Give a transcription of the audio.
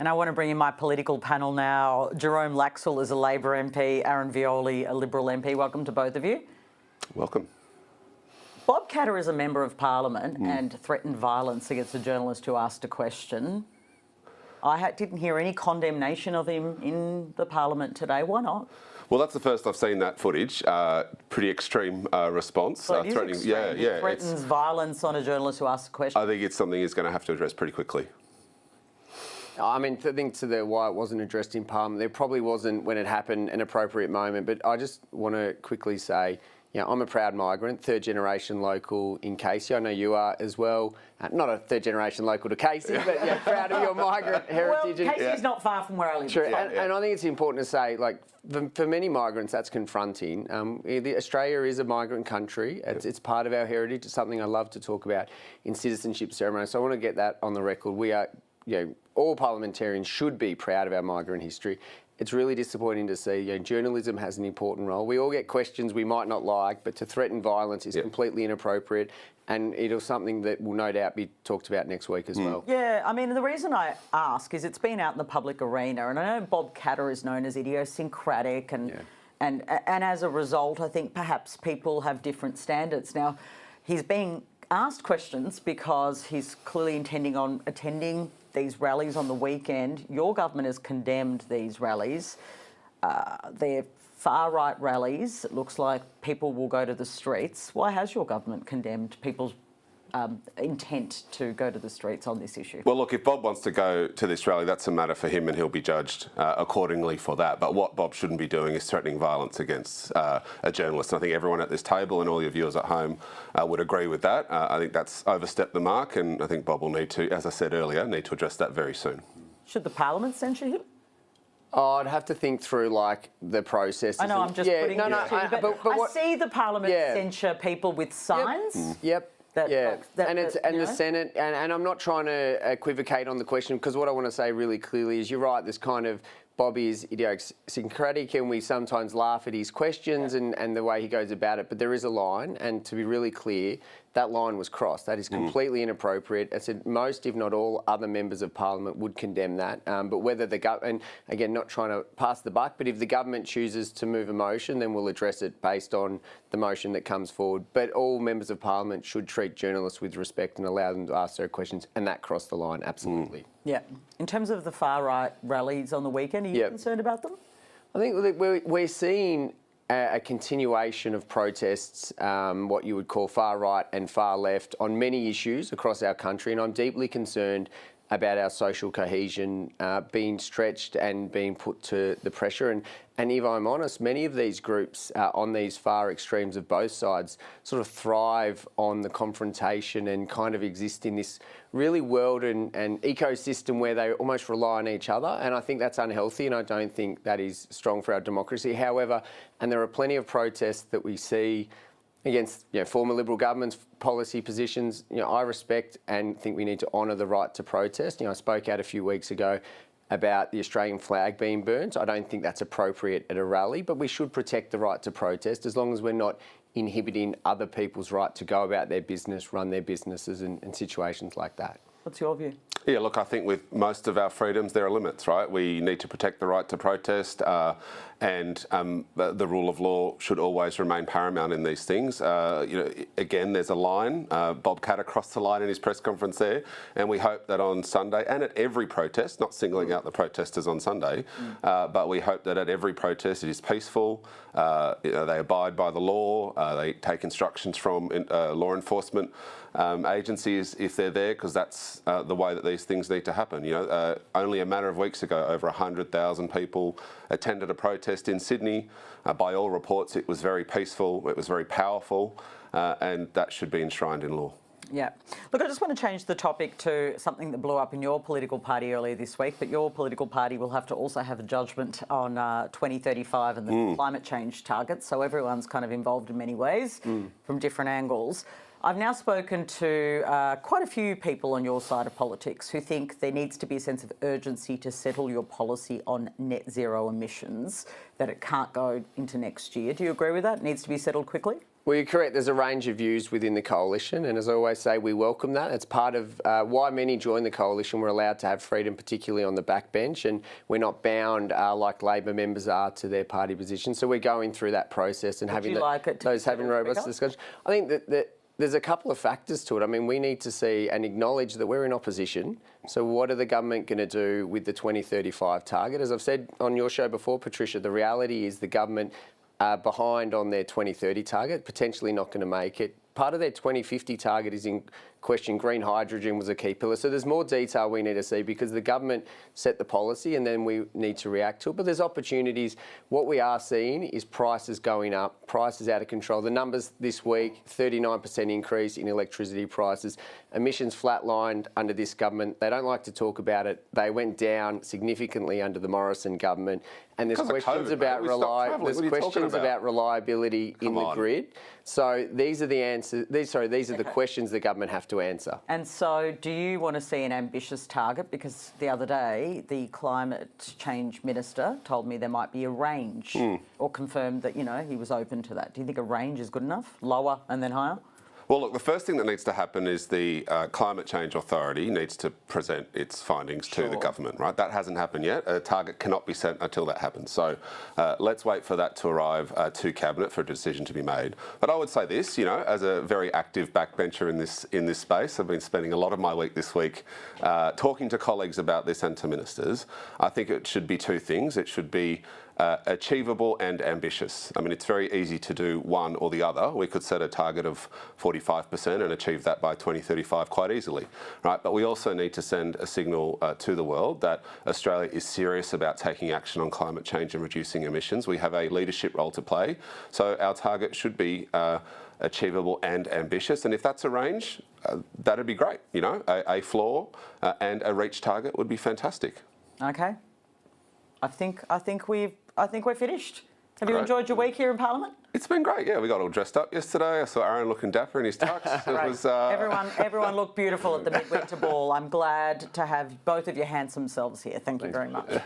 And I want to bring in my political panel now. Jerome Laxall is a Labor MP, Aaron Violi, a Liberal MP. Welcome to both of you. Welcome. Bob Katter is a Member of Parliament and threatened violence against a journalist who asked a question. I didn't hear any condemnation of him in the Parliament today. Why not? Well, that's the first I've seen that footage. Pretty extreme response. Well, threatening, extreme. He threatens violence on a journalist who asks a question. I think it's something he's going to have to address pretty quickly. I mean, I think to the why it wasn't addressed in Parliament, there probably wasn't, when it happened, an appropriate moment. But I just want to quickly say, you know, I'm a proud migrant, third-generation local in Casey. I know you are as well. Not a third-generation local to Casey, but yeah, proud of your migrant heritage. Well, Casey's not far from where I live. True, and I think it's important to say, like, for many migrants, that's confronting. Australia is a migrant country. It's part of our heritage. It's something I love to talk about in citizenship ceremonies. So I want to get that on the record. We are, you know, all parliamentarians should be proud of our migrant history. It's really disappointing to see, you know, journalism has an important role. We all get questions we might not like, but to threaten violence is completely inappropriate, and it is something that will no doubt be talked about next week as well. Yeah, I mean, the reason I ask is it's been out in the public arena, and I know Bob Katter is known as idiosyncratic, and as a result, I think perhaps people have different standards. Now, he's being asked questions because he's clearly intending on attending these rallies on the weekend. Your government has condemned these rallies. They're far-right rallies. It looks like people will go to the streets. Why has your government condemned people's intent to go to the streets on this issue? Well, look, if Bob wants to go to this rally, that's a matter for him and he'll be judged accordingly for that. But what Bob shouldn't be doing is threatening violence against a journalist. And I think everyone at this table and all your viewers at home would agree with that. I think that's overstepped the mark, and I think Bob will need to, as I said earlier, need to address that very soon. Should the Parliament censure him? Oh, I'd have to think through, like, the process. I know, I'm just putting it to you, but I see the Parliament censure people with signs. Yep. The Senate, and I'm not trying to equivocate on the question, because what I want to say really clearly is you're right, this kind of Bobby is idiosyncratic and we sometimes laugh at his questions and the way he goes about it, but there is a line, and to be really clear, that line was crossed. That is completely inappropriate. I said most, if not all, other members of Parliament would condemn that. But whether the government, and again, not trying to pass the buck, but if the government chooses to move a motion, then we'll address it based on the motion that comes forward. But all members of Parliament should treat journalists with respect and allow them to ask their questions, and that crossed the line, absolutely. Yeah. In terms of the far-right rallies on the weekend, are you concerned about them? I think we're seeing a continuation of protests, what you would call far right and far left, on many issues across our country, and I'm deeply concerned about our social cohesion being stretched and being put to the pressure. And if I'm honest, many of these groups on these far extremes of both sides sort of thrive on the confrontation and kind of exist in this really world and ecosystem where they almost rely on each other. And I think that's unhealthy, and I don't think that is strong for our democracy. However, and there are plenty of protests that we see against, you know, former Liberal governments' policy positions. You know, I respect and think we need to honour the right to protest. You know, I spoke out a few weeks ago about the Australian flag being burnt. I don't think that's appropriate at a rally, but we should protect the right to protest as long as we're not inhibiting other people's right to go about their business, run their businesses in situations like that. What's your view? Yeah, look, I think with most of our freedoms, there are limits, right? We need to protect the right to protest, and the rule of law should always remain paramount in these things. You know, again, there's a line. Bob Katter crossed the line in his press conference there, and we hope that on Sunday, and at every protest, not singling out the protesters on Sunday, but we hope that at every protest it is peaceful, you know, they abide by the law, they take instructions from law enforcement agencies if they're there, because that's the way that these things need to happen. You know, only a matter of weeks ago, over 100,000 people attended a protest in Sydney. By all reports, it was very peaceful, it was very powerful, and that should be enshrined in law. Yeah. Look, I just want to change the topic to something that blew up in your political party earlier this week, but your political party will have to also have a judgment on 2035 and the climate change targets, so everyone's kind of involved in many ways from different angles. I've now spoken to quite a few people on your side of politics who think there needs to be a sense of urgency to settle your policy on net zero emissions, that it can't go into next year. Do you agree with that? It needs to be settled quickly? Well, you're correct. There's a range of views within the coalition, and as I always say, we welcome that. It's part of why many join the coalition. We're allowed to have freedom, particularly on the backbench, and we're not bound like Labor members are to their party position. So we're going through that process and having robust discussions. I think that there's a couple of factors to it. I mean, we need to see and acknowledge that we're in opposition. So what are the government going to do with the 2035 target? As I've said on your show before, Patricia, the reality is the government behind on their 2030 target, potentially not going to make it. Part of their 2050 target is in question. Green hydrogen was a key pillar. So there's more detail we need to see because the government set the policy and then we need to react to it. But there's opportunities. What we are seeing is prices going up, prices out of control. The numbers this week, 39% increase in electricity prices. Emissions flatlined under this government. They don't like to talk about it. They went down significantly under the Morrison government. And there's questions about reliability in the grid. So these are the answers. These are the questions the government have to answer. And so, do you want to see an ambitious target? Because the other day, the climate change minister told me there might be a range, or confirmed that he was open to that. Do you think a range is good enough? Lower and then higher? Well, look, the first thing that needs to happen is the Climate Change Authority needs to present its findings to the government, right? That hasn't happened yet. A target cannot be set until that happens. So let's wait for that to arrive to Cabinet for a decision to be made. But I would say this, as a very active backbencher in this space, I've been spending a lot of my week this week talking to colleagues about this and to ministers. I think it should be two things. It should be achievable and ambitious. I mean, it's very easy to do one or the other. We could set a target of 45% and achieve that by 2035 quite easily, right? But we also need to send a signal to the world that Australia is serious about taking action on climate change and reducing emissions. We have a leadership role to play, so our target should be achievable and ambitious. And if that's a range, that'd be great. A floor and a reach target would be fantastic. Okay. I think we're finished. Have you enjoyed your week here in Parliament? It's been great, yeah. We got all dressed up yesterday. I saw Aaron looking dapper in his tux. Everyone looked beautiful at the Midwinter Ball. I'm glad to have both of your handsome selves here. Thank you very much.